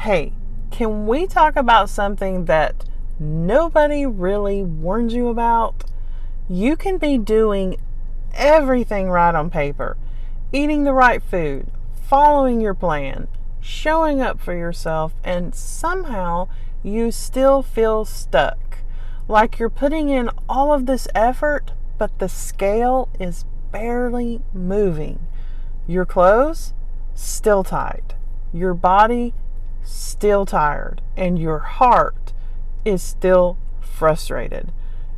Hey, can we talk about something that nobody really warns you about? You can be doing everything right on paper, eating the right food, following your plan, showing up for yourself, and somehow you still feel stuck. Like you're putting in all of this effort, but the scale is barely moving. Your clothes, still tight. Your body, still tired. And your heart is still frustrated.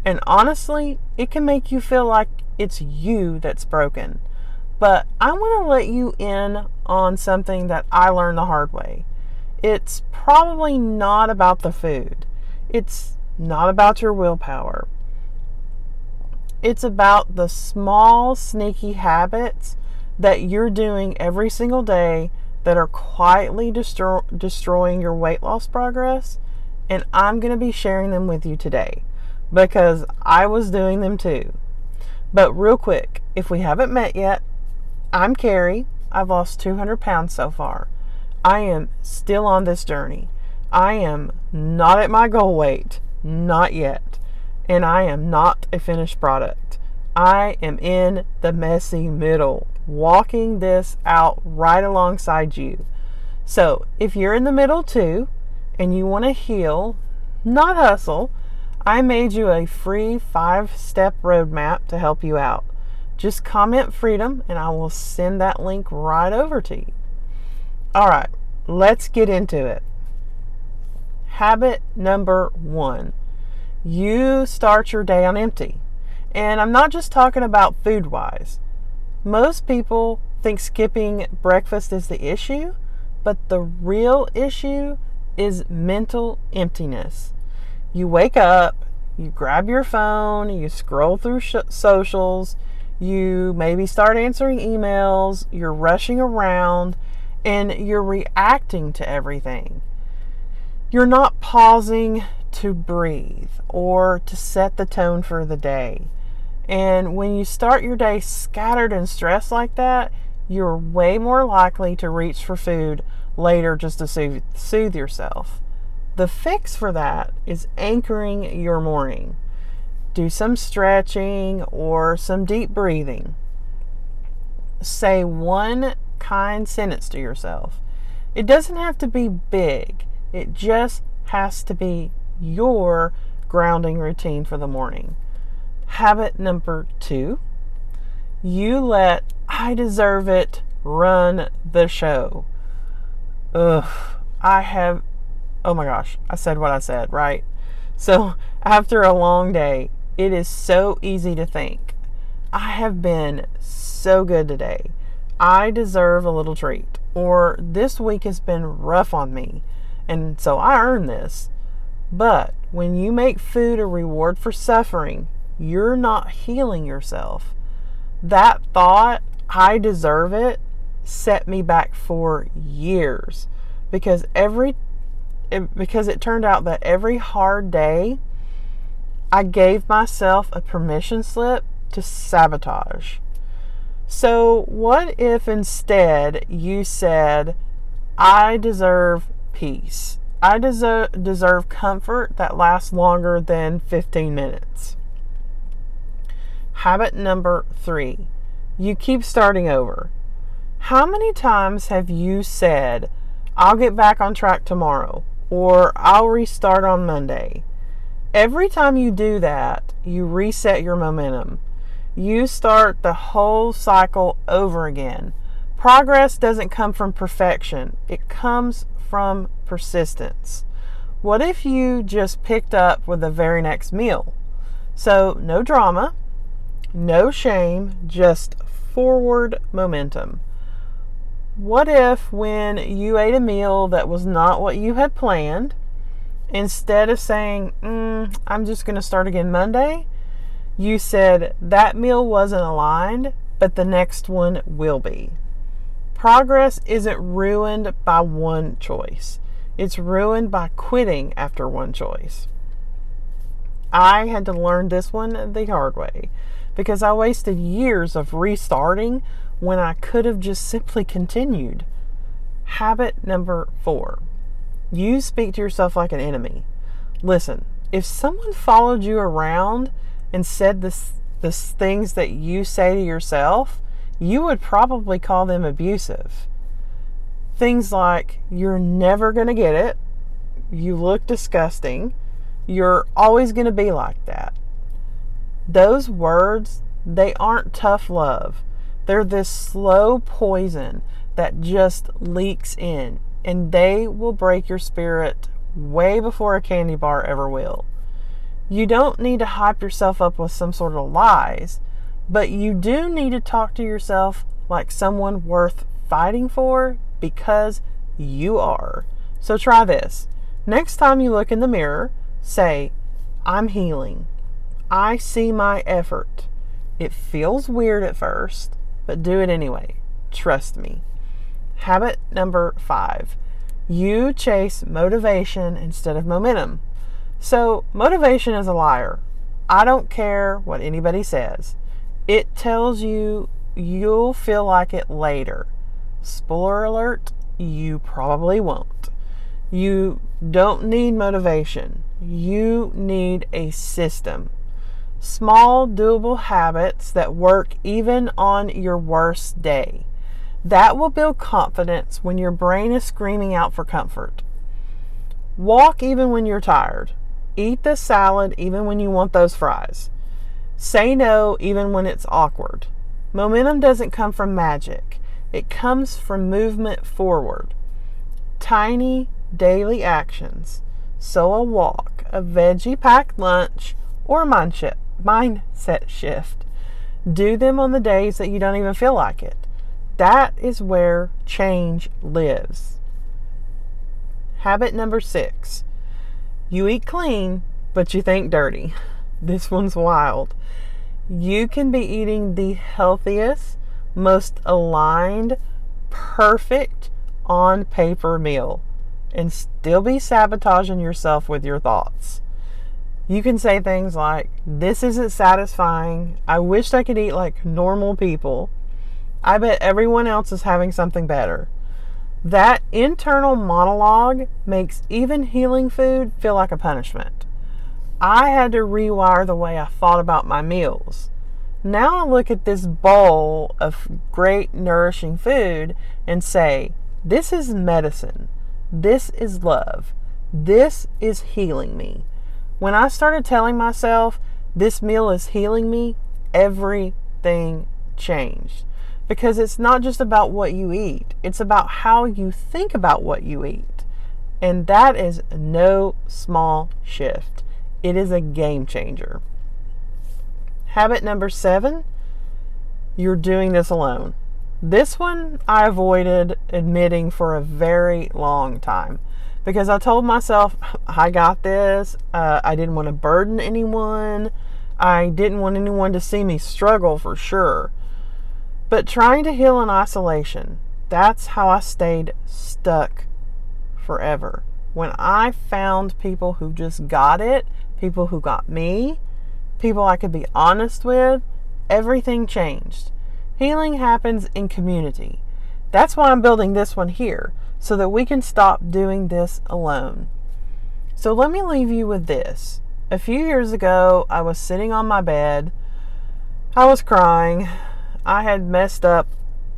And honestly, it can make you feel like it's you that's broken. But I want to let you in on something that I learned the hard way. It's probably not about the food. It's not about your willpower. It's about the small, sneaky habits that you're doing every single day that are quietly destroying your weight loss progress. And I'm going to be sharing them with you today because I was doing them too. But real quick, if we haven't met yet, I'm Carrie. I've lost 200 pounds so far. I am still on this journey. I am not at my goal weight, not yet. And I am not a finished product. I am in the messy middle, walking this out right alongside you. So if you're in the middle too, and you want to heal, not hustle, I made you a free 5-step roadmap to help you out. Just comment freedom and I will send that link right over to you. All right, let's get into it. Habit number 1. You start your day on empty. And I'm not just talking about food-wise. Most people think skipping breakfast is the issue, but the real issue is mental emptiness. You wake up, you grab your phone, you scroll through socials, you maybe start answering emails, you're rushing around, and you're reacting to everything. You're not pausing to breathe or to set the tone for the day. And when you start your day scattered and stressed like that, you're way more likely to reach for food later just to soothe yourself. The fix for that is anchoring your morning. Do some stretching or some deep breathing. Say one kind sentence to yourself. It doesn't have to be big. It just has to be your grounding routine for the morning. Habit number 2. You let I deserve it run the show. Oh my gosh, I said what I said, right? So after a long day, it is so easy to think, I have been so good today. I deserve a little treat. Or this week has been rough on me, and so I earned this. But when you make food a reward for suffering, you're not healing yourself. That thought, I deserve it, set me back for years. Because it turned out that every hard day, I gave myself a permission slip to sabotage. So what if instead you said, I deserve peace. I deserve comfort that lasts longer than 15 minutes. Habit number 3. You keep starting over. How many times have you said, I'll get back on track tomorrow, or I'll restart on Monday? Every time you do that, you reset your momentum. You start the whole cycle over again. Progress doesn't come from perfection. It comes from persistence. What if you just picked up with the very next meal? So no drama, no shame, just forward momentum. What if when you ate a meal that was not what you had planned, instead of saying, I'm just going to start again Monday, you said that meal wasn't aligned, but the next one will be. Progress isn't ruined by one choice. It's ruined by quitting after one choice. I had to learn this one the hard way because I wasted years of restarting when I could have just simply continued. Habit number 4. You speak to yourself like an enemy. Listen, if someone followed you around and said the things that you say to yourself, you would probably call them abusive. Things like, you're never going to get it, you look disgusting, you're always going to be like that. Those words, they aren't tough love. They're this slow poison that just leaks in, and they will break your spirit way before a candy bar ever will. You don't need to hype yourself up with some sort of lies, but you do need to talk to yourself like someone worth fighting for, because you are. So try this. Next time you look in the mirror, say, I'm healing. I see my effort. It feels weird at first, but do it anyway. Trust me. Habit number 5. You chase motivation instead of momentum. So motivation is a liar. I don't care what anybody says. It tells you you'll feel like it later. Spoiler alert, you probably won't. You don't need motivation. You need a system. Small, doable habits that work even on your worst day. That will build confidence when your brain is screaming out for comfort. Walk even when you're tired. Eat the salad even when you want those fries. Say no even when it's awkward. Momentum doesn't come from magic. It comes from movement forward. Tiny daily actions. So a walk, a veggie-packed lunch, or a mindset shift. Do them on the days that you don't even feel like it. That is where change lives. Habit number 6. You eat clean, but you think dirty. This one's wild. You can be eating the healthiest, most aligned, perfect, on paper meal and still be sabotaging yourself with your thoughts. You can say things like, this isn't satisfying. I wish I could eat like normal people. I bet everyone else is having something better. That internal monologue makes even healing food feel like a punishment. I had to rewire the way I thought about my meals. Now I look at this bowl of great nourishing food and say, this is medicine. This is love. This is healing me. When I started telling myself this meal is healing me, everything changed. Because it's not just about what you eat. It's about how you think about what you eat. And that is no small shift. It is a game changer. Habit number 7, you're doing this alone. This one I avoided admitting for a very long time because I told myself I got this. I didn't want to burden anyone. I didn't want anyone to see me struggle for sure. But trying to heal in isolation, that's how I stayed stuck forever. When I found people who just got it, people who got me, people I could be honest with, everything changed. Healing happens in community. That's why I'm building this one here, so that we can stop doing this alone. So let me leave you with this. A few years ago, I was sitting on my bed. I was crying. I had messed up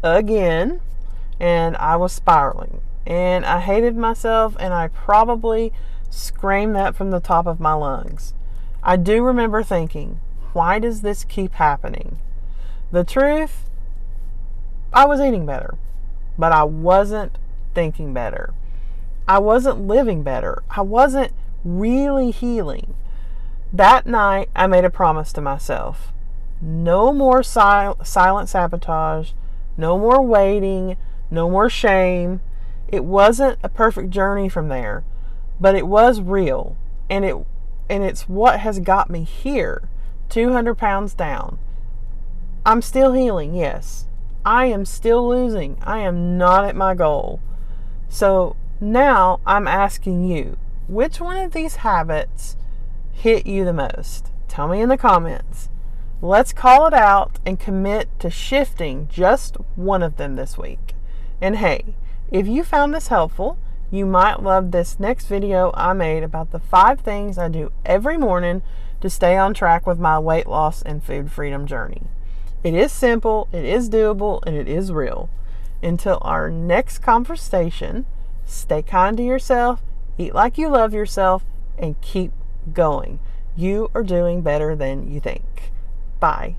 again, and I was spiraling. And I hated myself, and I probably screamed that from the top of my lungs. I do remember thinking, why does this keep happening? The truth, I was eating better, but I wasn't thinking better. I wasn't living better. I wasn't really healing. That night, I made a promise to myself. No more silent sabotage. No more waiting. No more shame. It wasn't a perfect journey from there, but it was real. And it's what has got me here, 200 pounds down. I'm still healing, yes. I am still losing. I am not at my goal. So now I'm asking you, which one of these habits hit you the most? Tell me in the comments. Let's call it out and commit to shifting just one of them this week. And hey, if you found this helpful, You might love this next video I made about the 5 things I do every morning to stay on track with my weight loss and food freedom journey. It is simple, it is doable, and it is real. Until our next conversation, stay kind to yourself, eat like you love yourself, and keep going. You are doing better than you think. Bye.